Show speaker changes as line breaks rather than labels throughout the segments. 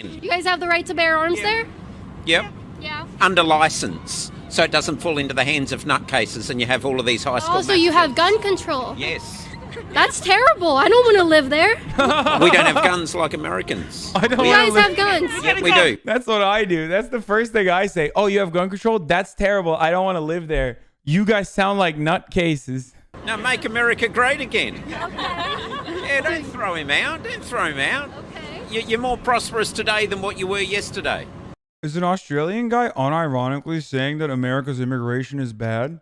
You guys have the right to bear arms there?
Yep.
Yeah.
Under license, so it doesn't fall into the hands of nutcases and you have all of these high school
Oh, so you have gun control?
Yes.
That's terrible. I don't want to live there.
We don't have guns like Americans.
You guys have guns.
Yep, we do.
That's what I do. That's the first thing I say. Oh, you have gun control? That's terrible. I don't want to live there. You guys sound like nutcases.
Now make America great again.
Okay.
Yeah, don't throw him out. Don't throw him out.
Okay.
You're more prosperous today than what you were yesterday.
Is an Australian guy unironically saying that America's immigration is bad?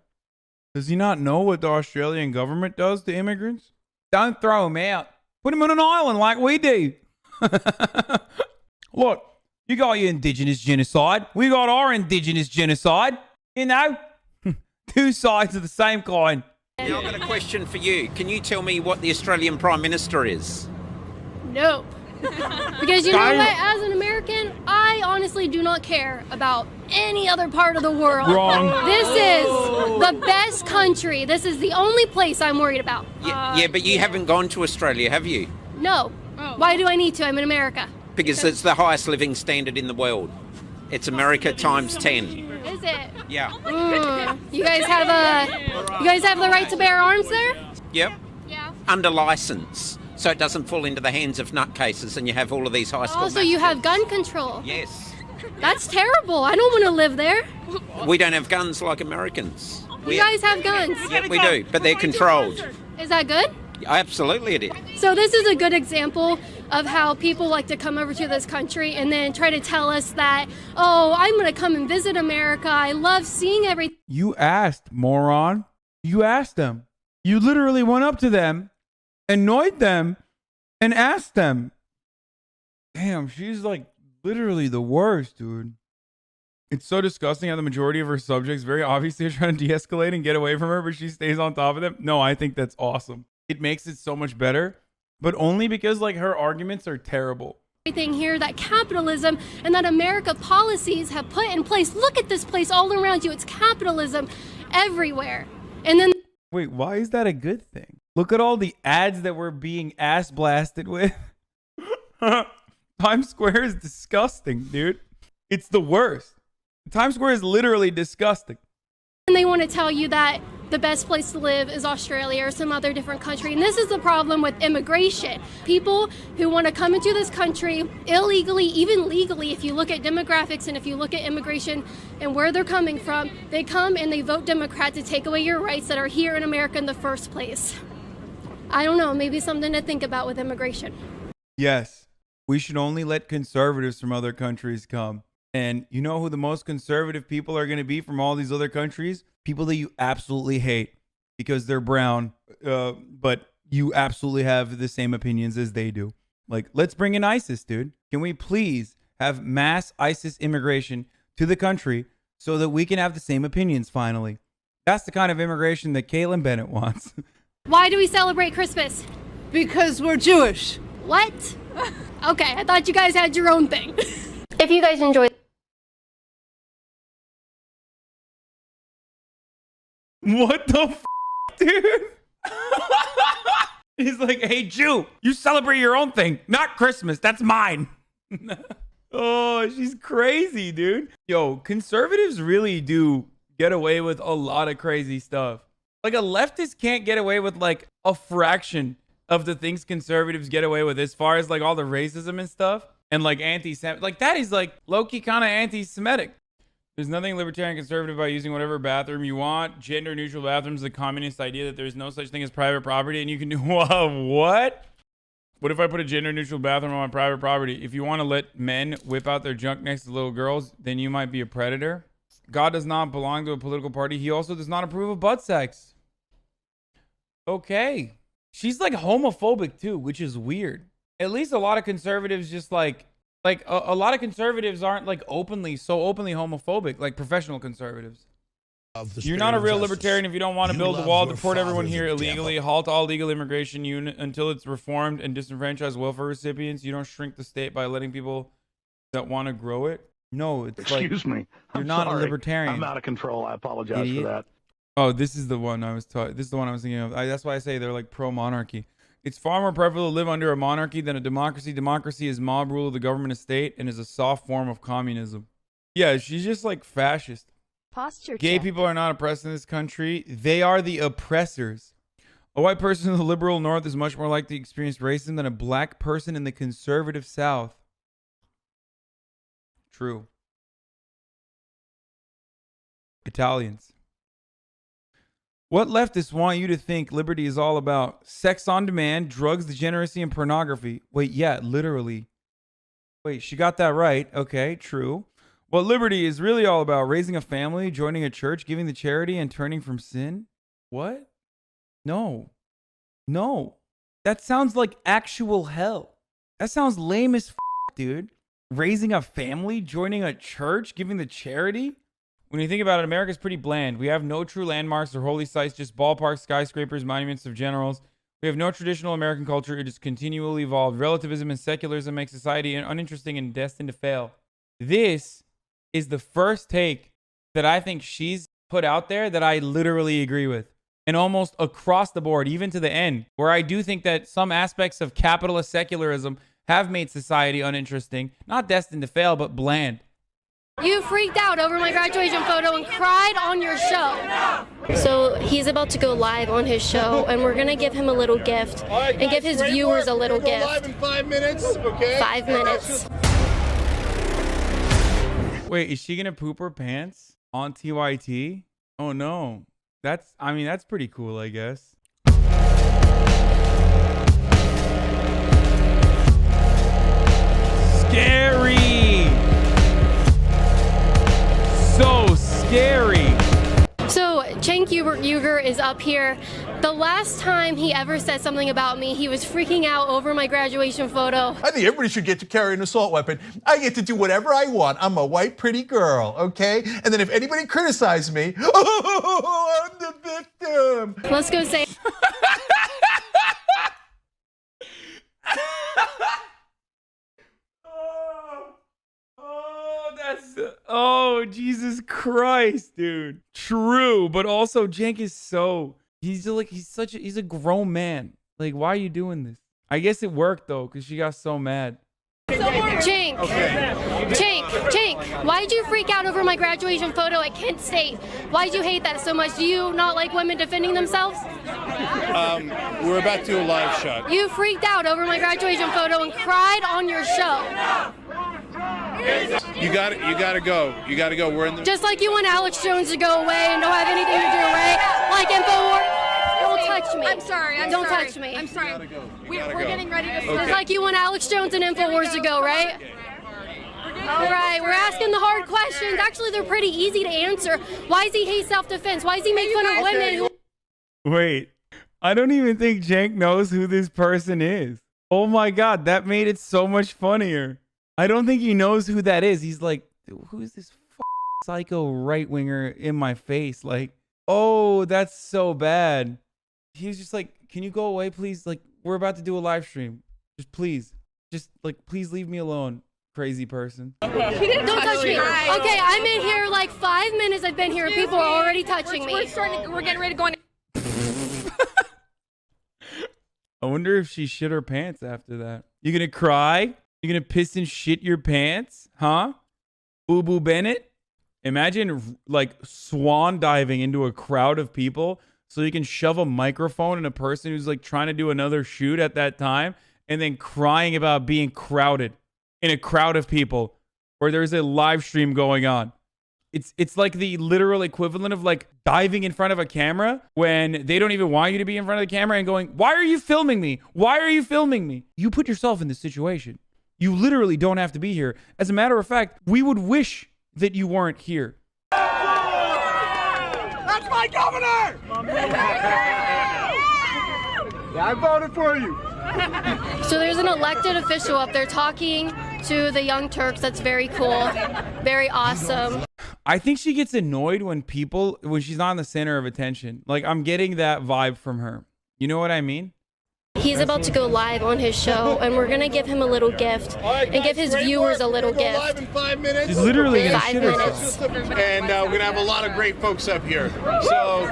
Does he not know what the Australian government does to immigrants? Don't throw him out. Put him on an island like we do. Look, you got your indigenous genocide. We got our indigenous genocide. You know, two sides of the same coin.
Now I've got a question for you. Can you tell me what the Australian Prime Minister is?
No. Because you know what? As an American, I honestly do not care about any other part of the world.
Wrong.
This is the best country. This is the only place I'm worried about.
Yeah, but you haven't gone to Australia, have you?
No. Why do I need to? I'm in America.
Because it's the highest living standard in the world. It's America times 10.
Is it?
Yeah.
You guys have the right to bear arms there?
Yep.
Yeah.
Under license, so it doesn't fall into the hands of nutcases and you have all of these high school
Oh, so you have gun control?
Yes.
That's terrible. I don't want to live there.
We don't have guns like Americans.
You guys have guns.
Yeah, we do, but they're controlled.
Is that good?
Absolutely it is.
So this is a good example of how people like to come over to this country and then try to tell us that, oh, I'm going to come and visit America. I love seeing everything.
You asked, moron. You asked them. You literally went up to them, annoyed them, and asked them. Damn, she's like literally the worst, dude. It's so disgusting how the majority of her subjects very obviously are trying to de-escalate and get away from her, but she stays on top of them. No, I think that's awesome. It makes it so much better, but only because like her arguments are terrible.
Everything here that capitalism and that America policies have put in place. Look at this place all around you. It's capitalism everywhere. And then
Wait, why is that a good thing? Look at all the ads that we're being ass blasted with. Times Square is disgusting, dude. It's the worst. Times Square is literally disgusting.
they want to tell you that the best place to live is Australia or some other different country. And this is the problem with immigration. People who want to come into this country illegally, even legally, if you look at demographics and if you look at immigration and where they're coming from, they come and they vote Democrat to take away your rights that are here in America in the first place. I don't know, maybe something to think about with immigration.
Yes, we should only let conservatives from other countries come. And you know who the most conservative people are going to be from all these other countries? People that you absolutely hate because they're brown, but you absolutely have the same opinions as they do. Like, let's bring in ISIS, dude. Can we please have mass ISIS immigration to the country so that we can have the same opinions finally? That's the kind of immigration that Kaitlin Bennett wants.
Why do we celebrate Christmas?
Because we're Jewish.
What? Okay, I thought you guys had your own thing. If you guys enjoyed
What the dude? He's like, hey, Jew, you celebrate your own thing, not Christmas. That's mine. Oh, she's crazy, dude. Yo, conservatives really do get away with a lot of crazy stuff. Like, a leftist can't get away with, like, a fraction of the things conservatives get away with as far as, like, all the racism and stuff. And, like, anti-Semitic. Like, that is, like, low-key kind of anti-Semitic. There's nothing libertarian conservative about using whatever bathroom you want. Gender-neutral bathrooms, the communist idea that there's no such thing as private property and you can do what? What if I put a gender-neutral bathroom on my private property? If you want to let men whip out their junk next to little girls, then you might be a predator. God does not belong to a political party. He also does not approve of butt sex. Okay. She's like homophobic too, which is weird. At least a lot of conservatives just like a lot of conservatives aren't like openly homophobic, like professional conservatives. You're not a real libertarian if you don't want to build a wall, deport everyone here illegally, halt all legal immigration until it's reformed, and disenfranchise welfare recipients. You don't shrink the state by letting people that want to grow it. No, it's
Excuse me.
You're
I'm
not
sorry.
a libertarian.
I'm out of control. I apologize for that.
Oh, this is the one I was thinking of. That's why I say they're like pro-monarchy. It's far more preferable to live under a monarchy than a democracy. Democracy is mob rule of the government of state and is a soft form of communism. Yeah, she's just like fascist.
Posture
Gay
check.
people are not oppressed in this country. They are the oppressors. A white person in the liberal North is much more likely to experience racism than a black person in the conservative South. True. Italians. What leftists want you to think liberty is all about? Sex on demand, drugs, degeneracy, and pornography. Wait, yeah, literally. Wait, she got that right. Okay, true. What liberty is really all about? Raising a family, joining a church, giving to charity, and turning from sin? What? No. No. That sounds like actual hell. That sounds lame as dude. Raising a family, joining a church, giving to charity? When you think about it, America's pretty bland. We have no true landmarks or holy sites, just ballparks, skyscrapers, monuments of generals. We have no traditional American culture. It is continually evolved. Relativism and secularism make society uninteresting and destined to fail. This is the first take that I think she's put out there that I literally agree with. And almost across the board, even to the end, where I do think that some aspects of capitalist secularism have made society uninteresting, not destined to fail, but bland.
You freaked out over my graduation photo and cried on your show. So he's about to go live on his show, and we're going to give him a little gift and give his viewers a little gift.
Live in 5 minutes, okay?
5 minutes.
Wait, is she going to poop her pants on TYT? Oh, no. That's pretty cool, I guess. Scary. So scary.
So Cenk Uygur is up here. The last time he ever said something about me, he was freaking out over my graduation photo.
I think everybody should get to carry an assault weapon. I get to do whatever I want. I'm a white, pretty girl, okay? And then if anybody criticizes me, oh, I'm the victim.
Let's go say.
Oh, Jesus Christ, dude. True, but also Cenk is he's a grown man. Like, why are you doing this? I guess it worked though, because she got so mad.
Cenk, why'd you freak out over my graduation photo at Kent State? Why'd you hate that so much? Do you not like women defending themselves?
We're about to do a live shot.
You freaked out over my graduation photo and cried on your show.
You got to go. You got to go. We're in the.
Just like you want Alex Jones to go away and don't have anything to do, right? Like InfoWars. Don't touch me.
I'm sorry.
Don't touch me.
I'm sorry.
Gotta go.
We're getting ready to
Just like you want Alex Jones and InfoWars to go, right? All right, we're asking the hard questions. Actually, they're pretty easy to answer. Why does he hate self-defense? Why does he make fun of women who...
Wait, I don't even think Cenk knows who this person is. Oh my God, that made it so much funnier. I don't think he knows who that is. He's like, who's this psycho right-winger in my face? Like, oh, that's so bad. He's just like, can you go away, please? Like, we're about to do a live stream. Please leave me alone, crazy person.
Don't touch me. Okay, I'm in here like 5 minutes. I've been here and people are already touching me.
We're getting ready to go in.
I wonder if she shit her pants after that. You gonna cry? You gonna piss and shit your pants? Huh? Boo Boo Bennett? Imagine like swan diving into a crowd of people so you can shove a microphone in a person who's like trying to do another shoot at that time and then crying about being crowded in a crowd of people where there's a live stream going on. It's like the literal equivalent of like diving in front of a camera when they don't even want you to be in front of the camera and going, why are you filming me? Why are you filming me? You put yourself in this situation. You literally don't have to be here. As a matter of fact, we would wish that you weren't here.
That's my governor! I voted for you.
So there's an elected official up there talking to the Young Turks. That's very cool. Very awesome.
I think she gets annoyed when she's not in the center of attention. Like, I'm getting that vibe from her. You know what I mean?
He's about to go live on his show, and we're going to give him a little gift and give his viewers a little gift.
Live in 5 minutes.
She's literally going to
5
shit
minutes.
herself.
And we're going to have a lot of great folks up here. So.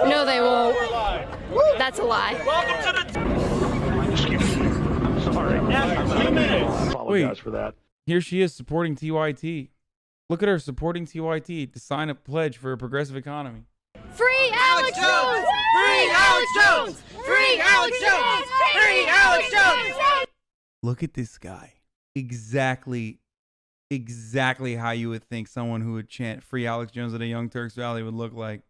No, they won't. That's a lie.
Welcome to the.
Wait, for that. Here she is supporting TYT. Look at her supporting TYT to sign a pledge for a progressive economy.
Free Alex Jones!
Free Alex Jones! Free Alex Jones! Free Alex Jones!
Look at this guy. Exactly how you would think someone who would chant Free Alex Jones at a Young Turks rally would look like.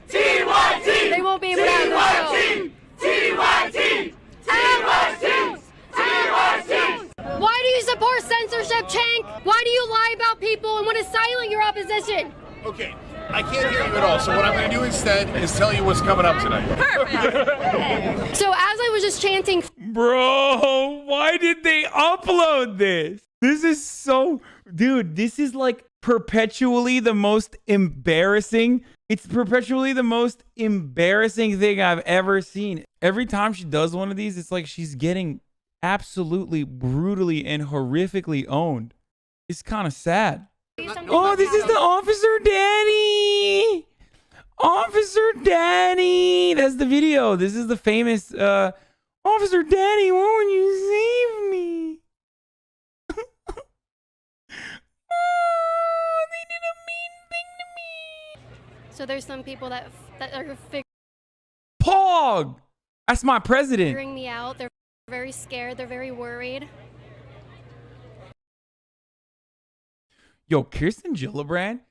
TYT! They won't be able to have this show. TYT! TYT! TYT! Why do you support censorship, Chank? Why do you lie about people and want to silence your opposition?
Okay, I can't hear you at all, so what I'm going to do instead is tell you what's coming up tonight.
Perfect. So as I was just chanting,
Bro, why did they upload this? This is so, dude, this is like perpetually the most embarrassing. It's perpetually the most embarrassing thing I've ever seen. Every time she does one of these, it's like she's getting absolutely brutally and horrifically owned. It's kind of sad. Oh, this is the Officer Daddy. Officer Daddy. That's the video. This is the famous Officer Daddy, why won't you save me? Oh, they did a mean thing to me.
so there's some people that are
Pog! That's my president.
figuring me out. They're very scared. They're very worried.
Yo, Kirsten Gillibrand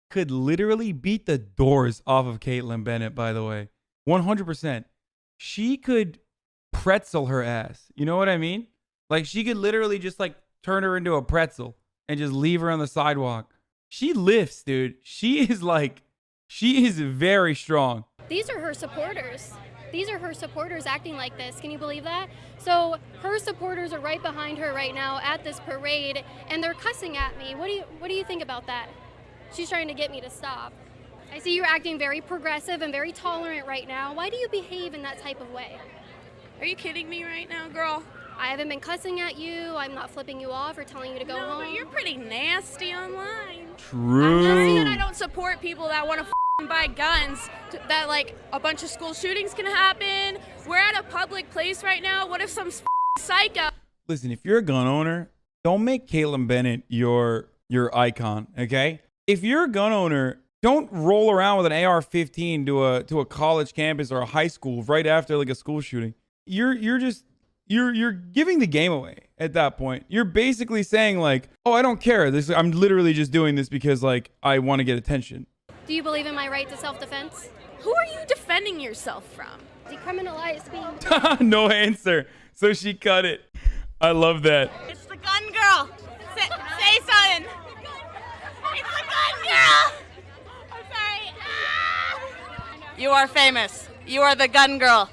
could literally beat the doors off of Kaitlin Bennett, by the way. 100%. She could pretzel her ass. You know what I mean? Like, she could literally just, like, turn her into a pretzel and just leave her on the sidewalk. She lifts, dude. She is very strong.
These are her supporters. These are her supporters acting like this. Can you believe that? So her supporters are right behind her right now at this parade, and they're cussing at me. What do you think about that? She's trying to get me to stop. I see you're acting very progressive and very tolerant right now. Why do you behave in that type of way?
Are you kidding me right now, girl?
I haven't been cussing at you. I'm not flipping you off or telling you to go home.
But you're pretty nasty online.
True.
I'm not saying I don't support people that want to buy guns, that like a bunch of school shootings can happen. We're at a public place right now. What if some psycho?
Listen, if you're a gun owner, don't make Kaitlin Bennett your icon, okay? If you're a gun owner, don't roll around with an AR-15 to a college campus or a high school right after like a school shooting. You're giving the game away at that point. You're basically saying like, oh, I don't care. I'm literally just doing this because like I want to get attention.
Do you believe in my right to self-defense?
Who are you defending yourself from?
Decriminalize being.
No answer. So she cut it. I love that.
It's the gun girl. Say something. It's the gun girl. I'm sorry. You are famous. You are the gun girl.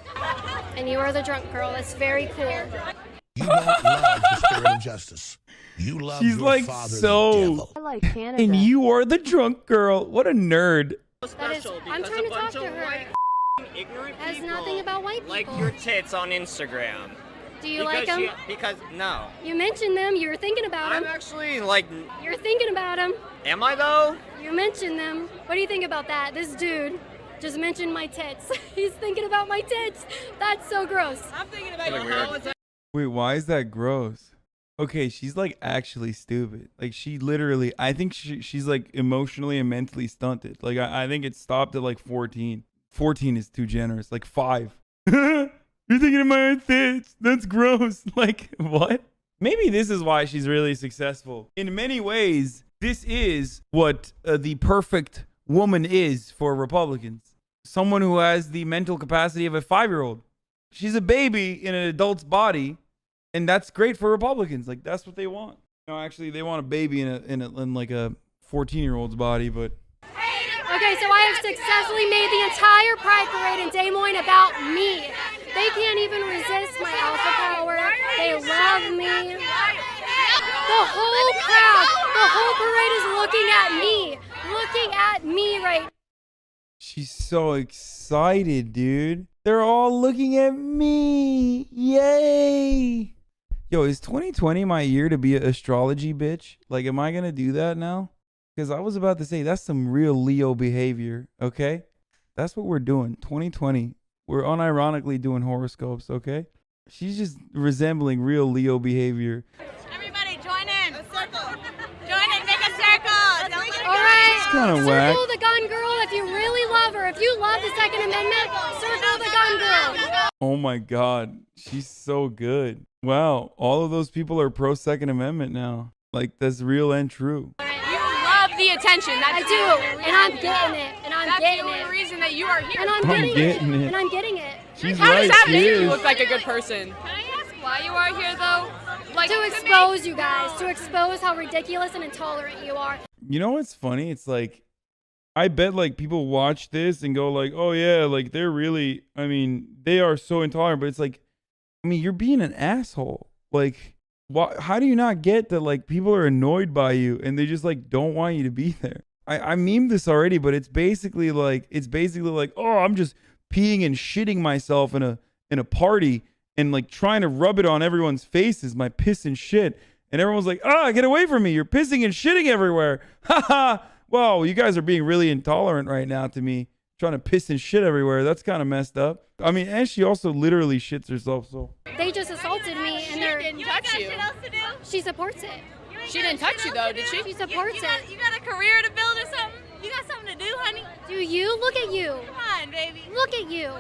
And you are the drunk girl. That's very cool.
You don't love the spirit of justice. You love
She's
your
like
father,
so.
the devil.
I like Canada.
And you are the drunk girl. What a nerd.
That is, I'm trying to talk to her.
Ignorant
Has
people
nothing about white people.
like your tits on Instagram.
Do you like them?
Because no.
You mentioned them. You were thinking about
I'm
them.
actually like.
You're thinking about them.
Am I though?
You mentioned them. What do you think about that? This dude just mentioned my tits. He's thinking about my tits. That's so gross.
I'm thinking about you.
Wait, why is that gross? Okay, she's like actually stupid. Like she literally, I think she's like emotionally and mentally stunted. Like I think it stopped at like 14. 14 is too generous. Like 5. You're thinking of my tits. That's gross. Like what? Maybe this is why she's really successful. In many ways, this is what the perfect woman is for Republicans. Someone who has the mental capacity of a 5-year-old. She's a baby in an adult's body. And that's great for Republicans. Like that's what they want. No, actually, they want a baby in like a 14-year-old's body. But
Okay, so I have successfully made the entire Pride Parade in Des Moines about me. They can't even resist my alpha power. They love me. The whole crowd, the whole parade is looking at me right.
she's so excited, dude. They're all looking at me. Yay! Yo, is 2020 my year to be an astrology bitch? Like, am I gonna do that now? Because I was about to say, that's some real Leo behavior, okay? That's what we're doing. 2020. We're unironically doing horoscopes, okay? She's just resembling real Leo behavior.
Everybody join in. A circle. Join in, make a circle.
All right.
It's kind of whack.
Circle the gun girl if you really love her. If you love the Second Amendment, circle the gun girl.
Oh my God. She's so good. Wow. All of those people are pro Second Amendment now. Like, that's real and true.
You love the attention.
I do, and I'm getting it, and I'm getting
That's the
it.
only reason that you are here.
And I'm
I'm
getting
getting
it.
it.
And I'm getting it.
She's
How
right.
does that
She
make you
is.
look like a good person? Can I ask why you are here, though? Like
To expose you guys, to expose how ridiculous and intolerant you are.
You know what's funny? It's like, I bet like people watch this and go like, oh yeah, like they're really, I mean, they are so intolerant. But it's like, I mean, you're being an asshole. Like, how do you not get that like people are annoyed by you and they just like don't want you to be there? I memed this already, but it's basically like, oh, I'm just peeing and shitting myself in a party and like trying to rub it on everyone's faces, my piss and shit. And everyone's like, get away from me. You're pissing and shitting everywhere. Ha ha. Whoa, you guys are being really intolerant right now to me. Trying to piss and shit everywhere. That's kind of messed up. I mean, and she also literally shits herself, so.
They just assaulted me, and they're.
didn't touch you.
She supports it.
She didn't touch you, though, did she?
She supports it.
You got a career to build or something? You got something to do, honey?
Do you? Look at you.
Come on, baby.
Look at you.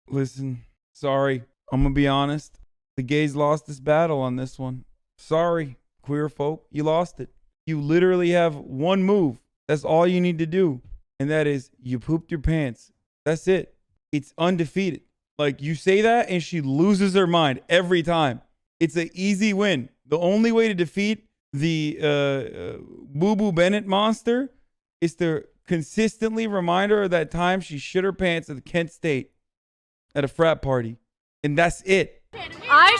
Listen, sorry. I'm going to be honest. The gays lost this battle on this one. Sorry, queer folk. You lost it. You literally have one move. That's all you need to do. And that is you pooped your pants. That's it. It's undefeated. Like, you say that and she loses her mind every time. It's an easy win. The only way to defeat the Boo Boo Bennett monster is to consistently remind her of that time she shit her pants at Kent State at a frat party. And that's it.
I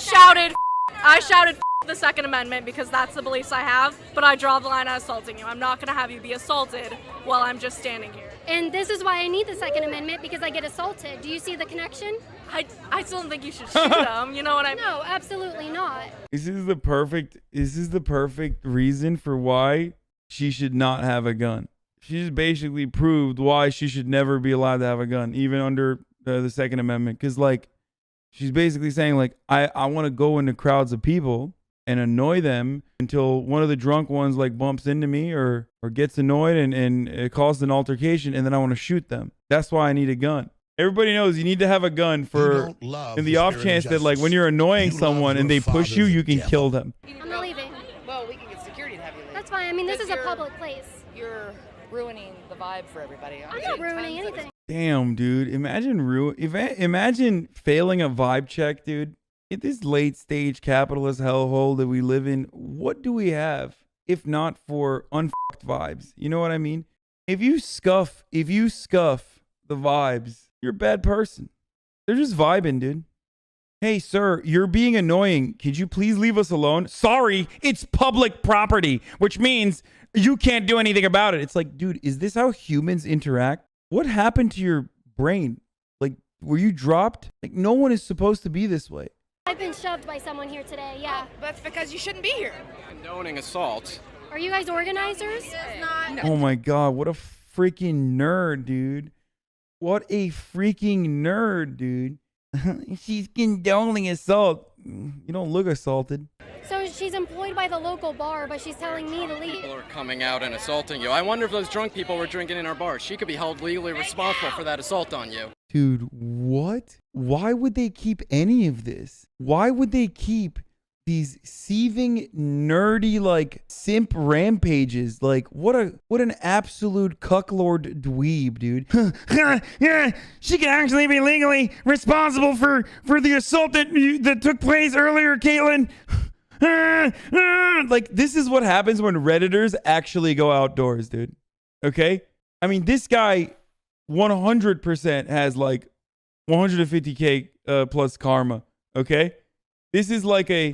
shouted the Second Amendment because that's the beliefs I have, but I draw the line at assaulting you. I'm not going to have you be assaulted while I'm just standing here.
And this is why I need the Second Amendment, because I get assaulted. Do you see the connection?
I still don't think you should shoot them. You know what I mean?
No, absolutely not.
This is the perfect reason for why she should not have a gun. She just basically proved why she should never be allowed to have a gun, even under the Second Amendment. Because, like, she's basically saying, like, I want to go into crowds of people and annoy them until one of the drunk ones, like, bumps into me or gets annoyed and it causes an altercation, and then I want to shoot them. That's why I need a gun. Everybody knows you need to have a gun for in the off chance that, like, when you're annoying someone and they push you, you can kill them.
I'm leaving.
Well, we can get security to have you leave.
That's fine. I mean, this is a public place.
You're ruining the vibe for everybody.
I'm not ruining anything.
Damn, dude. Imagine failing a vibe check, dude. In this late stage capitalist hellhole that we live in, what do we have if not for unfucked vibes? You know what I mean? If you scuff the vibes, you're a bad person. They're just vibing, dude. Hey, sir, you're being annoying. Could you please leave us alone? Sorry, it's public property, which means you can't do anything about it. It's like, dude, is this how humans interact? What happened to your brain? Like, were you dropped? Like, no one is supposed to be this way.
I've been shoved by someone here today, yeah.
That's because you shouldn't be here.
Condoning assault.
Are you guys organizers?
Oh my God, what a freaking nerd, dude. What a freaking nerd, dude. She's condoning assault. You don't look assaulted.
So she's employed by the local bar, but she's telling me to leave.
People are coming out and assaulting you. I wonder if those drunk people were drinking in our bar. She could be held legally responsible for that assault on you.
Dude, what? Why would they keep any of this? Why would they keep these seething, nerdy, like, simp rampages? Like, what an absolute cucklord dweeb, dude. Yeah, she can actually be legally responsible for the assault that took place earlier, Kaitlin. Like, this is what happens when Redditors actually go outdoors, dude. Okay? I mean, this guy 100% has like 150K plus karma. Okay? This is like a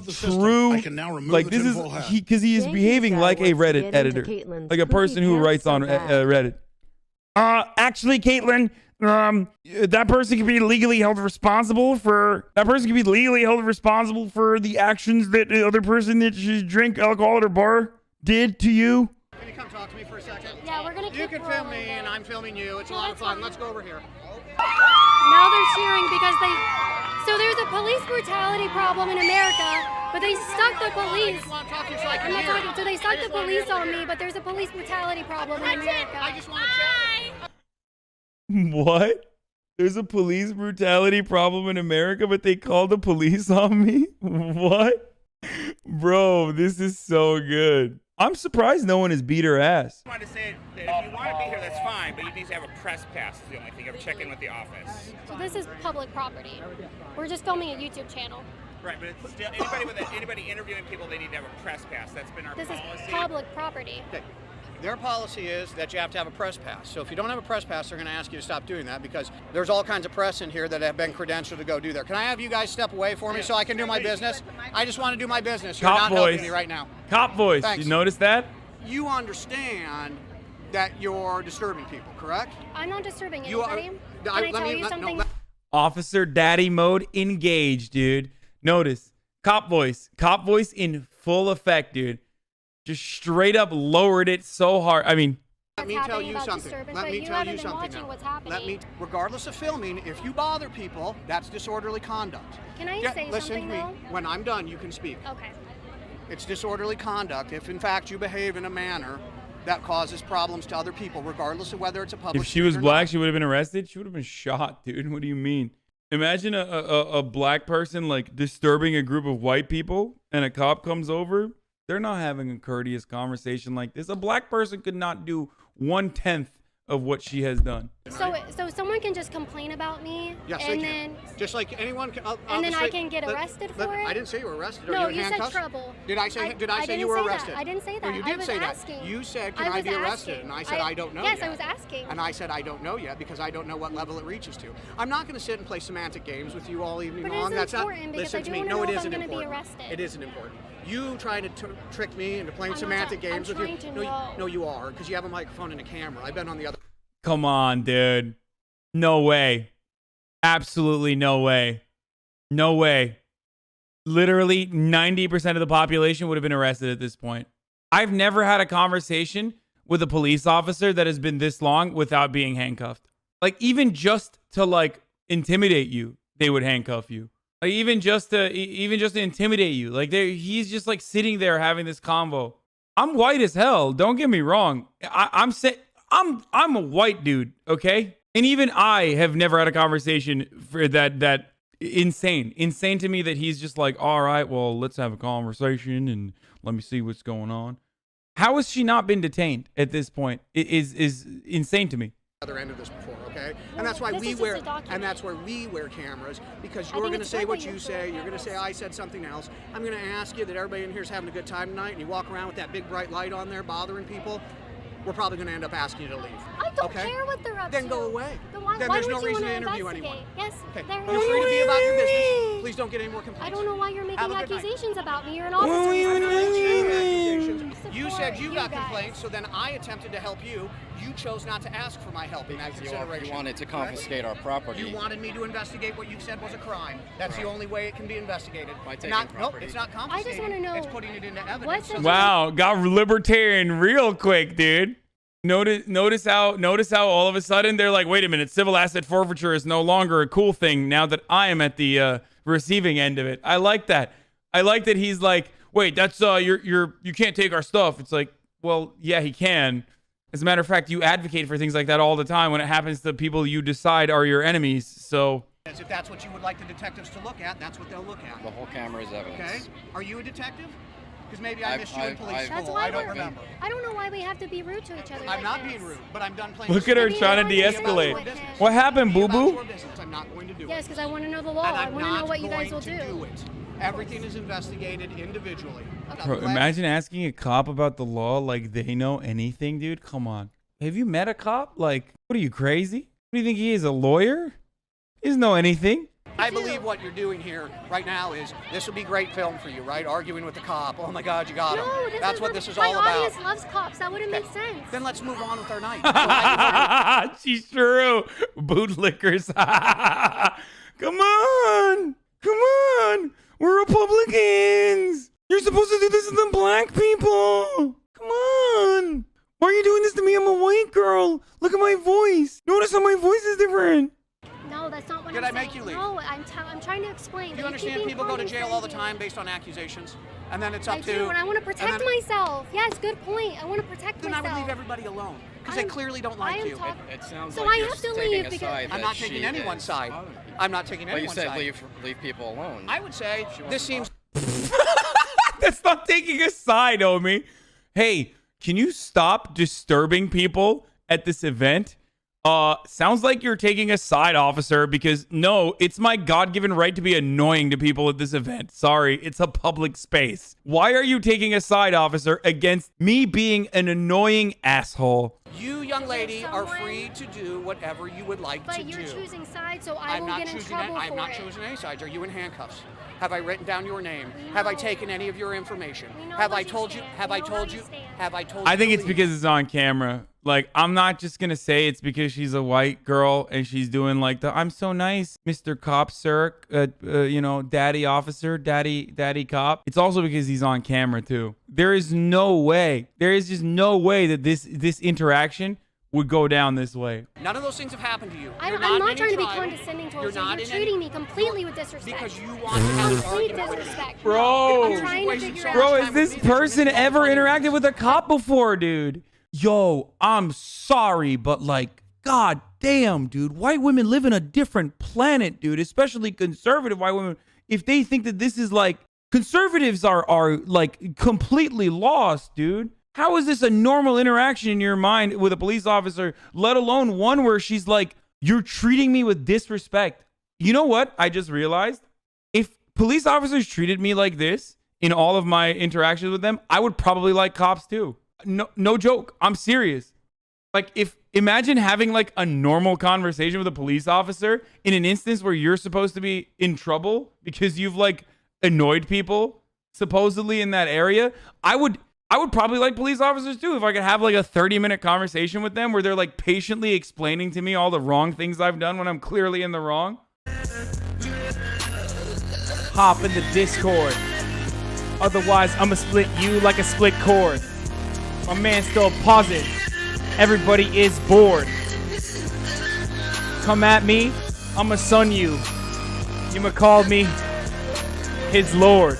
true,
I can now remove
like, this is, because he is behaving like a Reddit editor. Like a person who writes on Reddit. Actually, Kaitlin, that person can be legally held responsible for the actions that the other person that she drank alcohol at her bar did to you.
Can you come talk to me for a second?
Yeah, we're gonna
You
keep
can film me and I'm filming you. It's a lot of fun. Let's go over here.
Now they're cheering because so there's a police brutality problem in America, but they stuck the police. I'm not talking. So they stuck the police on me, but there's a police brutality problem in America. I just want to check.
What? There's a police brutality problem in America, but they called the police on me? What? Bro, this is so good. I'm surprised no one has beat her ass.
I want to say that if you want to be here, that's fine, but you need to have a press pass is the only thing. You have to check in with the office.
So this is public property. We're just filming a YouTube channel.
Right, but it's still, anybody interviewing people, they need to have a press pass. That's been our policy.
This is public property.
Okay. Their policy is that you have to have a press pass. So if you don't have a press pass, they're going to ask you to stop doing that because there's all kinds of press in here that have been credentialed to go do there. Can I have you guys step away for me so I can do my business? I just want to do my business. You're not helping me right now.
Cop voice.
Thanks.
You notice that?
You understand that you're disturbing people, correct?
I'm not disturbing anybody. Can I tell you something?
No,
Officer daddy mode engaged, dude. Notice. Cop voice. Cop voice in full effect, dude. Just straight up lowered it so hard. I mean,
let me tell you something. Let me tell you something now. Regardless of filming, if you bother people, that's disorderly conduct.
Can I say
listen
something
to me.
though?
When I'm done, you can speak.
Okay.
It's disorderly conduct if, in fact, you behave in a manner that causes problems to other people, regardless of whether it's a public.
if she was black, she would have been arrested. She would have been shot, dude. What do you mean? Imagine a black person like disturbing a group of white people, and a cop comes over. They're not having a courteous conversation like this. A black person could not do 1/10 of what she has done.
So someone can just complain about me,
yes,
and then
just like anyone can.
And then I can get arrested for it.
I didn't say you were arrested.
No,
you
said trouble.
Did I say you were arrested?
I didn't say that.
No, you did say
asking.
that. You said, "Can I be arrested?" And I said, "I don't know."
Yes,
yet.
I was asking.
And I said, "I don't know yet because I don't know what level it reaches to." I'm not going to sit and play semantic games with you all evening long.
That's
important
because
listen
I
to me.
don't
No,
know
it
if
isn't
I'm going to be
important.
arrested.
It isn't important. You trying to trick me into playing semantic games with you? No, you are because you have a microphone and a camera. I've been on the other.
Come on, dude. No way. Absolutely no way. No way. Literally 90% of the population would have been arrested at this point. I've never had a conversation with a police officer that has been this long without being handcuffed. Like, even just to like intimidate you, they would handcuff you. Like, even just to intimidate you. Like, he's just like sitting there having this convo. I'm white as hell. Don't get me wrong. I'm a white dude, okay? And even I have never had a conversation for that insane to me that he's just like, all right, well, let's have a conversation and let me see what's going on. How has she not been detained at this point? It is insane to me.
Other end of this before, okay? And that's why we wear cameras because you're going to say what you say. You're going to say I said something else. I'm going to ask you that everybody in here is having a good time tonight, and you walk around with that big bright light on there bothering people. We're probably going to end up asking you to leave.
I don't care what they're up to.
Then go away.
Then
there's no reason to interview anyone.
Yes.
Okay. You're free to be about your business. Please don't get any more complaints.
I don't know why you're making accusations about me. You're an
officer.
officer.
You said you got complaints, so then I attempted to help you. You chose not to ask for my help in that consideration.
You wanted to confiscate our property.
You wanted me to investigate what you said was a crime. That's the only way it can be investigated.
By taking
property.
No,
it's not confiscating.
I just want to know.
It's putting it into evidence.
Wow, got libertarian real quick, dude. Notice how all of a sudden they're like, wait a minute, civil asset forfeiture is no longer a cool thing now that I am at the receiving end of it. I like that. I like that he's like, wait, that's you can't take our stuff. It's like, well, yeah, he can. As a matter of fact, you advocate for things like that all the time when it happens to people you decide are your enemies. So
if that's what you would like the detectives to look at, that's what they'll look at.
The whole camera is evidence.
Okay. Are you a detective? Because maybe I missed you in police school.
That's why
I don't remember.
I don't know why we have to be rude to each other.
I'm not being rude, but I'm done playing.
Look at her trying to de-escalate. What happened, boo-boo?
I'm not going to do it.
Yes, because I want to know the law. I want to know what you guys will do.
Everything is investigated individually.
Bro, imagine asking a cop about the law like they know anything, dude. Come on. Have you met a cop? Like, what are you, crazy? What do you think he is, a lawyer? He doesn't know anything.
I believe what you're doing here right now is, this would be great film for you, right? Arguing with the cop. Oh my God, you got him. That's what this is all about.
My audience loves cops. That wouldn't make sense.
Then let's move on with our night.
She's true. Bootlickers. Come on. Come on. We're Republicans. You're supposed to do this to the black people. Come on. Why are you doing this to me? I'm a white girl. Look at my voice. Notice how my voice is different.
I'm trying to explain.
Do you understand people go to jail all the time based on accusations? And then it's up to...
I do, and I want to protect myself. Yes, good point. I want to protect
myself. Then I would leave everybody alone. Because they clearly don't like you.
It sounds
so
like
I
you're
have to
taking
leave
a
because
side
I'm
that
not taking
she
anyone's
is
side.
bothering people.
I'm not taking
But
anyone's side.
you said leave people alone.
I would say this seems...
That's not taking a side, homie. Hey, can you stop disturbing people at this event? Sounds like you're taking a side, officer, because no, it's my God-given right to be annoying to people at this event. Sorry, it's a public space. Why are you taking a side, officer, against me being an annoying asshole?
You, young lady, are free to do whatever you would like to do.
But you're choosing sides, so I will get in trouble for it.
I'm not choosing any sides. Are you in handcuffs? Have I written down your name? No. Have I taken any of your information? Have I told you? Have I told you? Have I told you?
I think it's because it's on camera. Like, I'm not just going to say it's because she's a white girl and she's doing like the, I'm so nice, Mr. Cop, sir, you know, daddy officer, daddy cop. It's also because he's on camera too. There is no way. There is just no way that this interaction would go down this way.
None of those things have happened to you.
I'm not trying to be condescending towards you. You're treating me completely with disrespect.
Because you want to have
complete disrespect.
Bro,
I'm trying to figure out.
Bro, has this person ever interacted with a cop before, dude? Yo, I'm sorry, but like, god damn, dude. White women live in a different planet, dude. Especially conservative white women. If they think that this is like, conservatives are like completely lost, dude. How is this a normal interaction in your mind with a police officer, let alone one where she's like, you're treating me with disrespect? You know what? I just realized if police officers treated me like this in all of my interactions with them, I would probably like cops too. No joke. I'm serious. Like, imagine having like a normal conversation with a police officer in an instance where you're supposed to be in trouble because you've like annoyed people supposedly in that area. I would probably like police officers too if I could have like a 30-minute conversation with them where they're like patiently explaining to me all the wrong things I've done when I'm clearly in the wrong.
Hop in the Discord. Otherwise, I'ma split you like a split cord. My man's still pausing. Everybody is bored. Come at me, I'ma son you. You'ma call me his lord.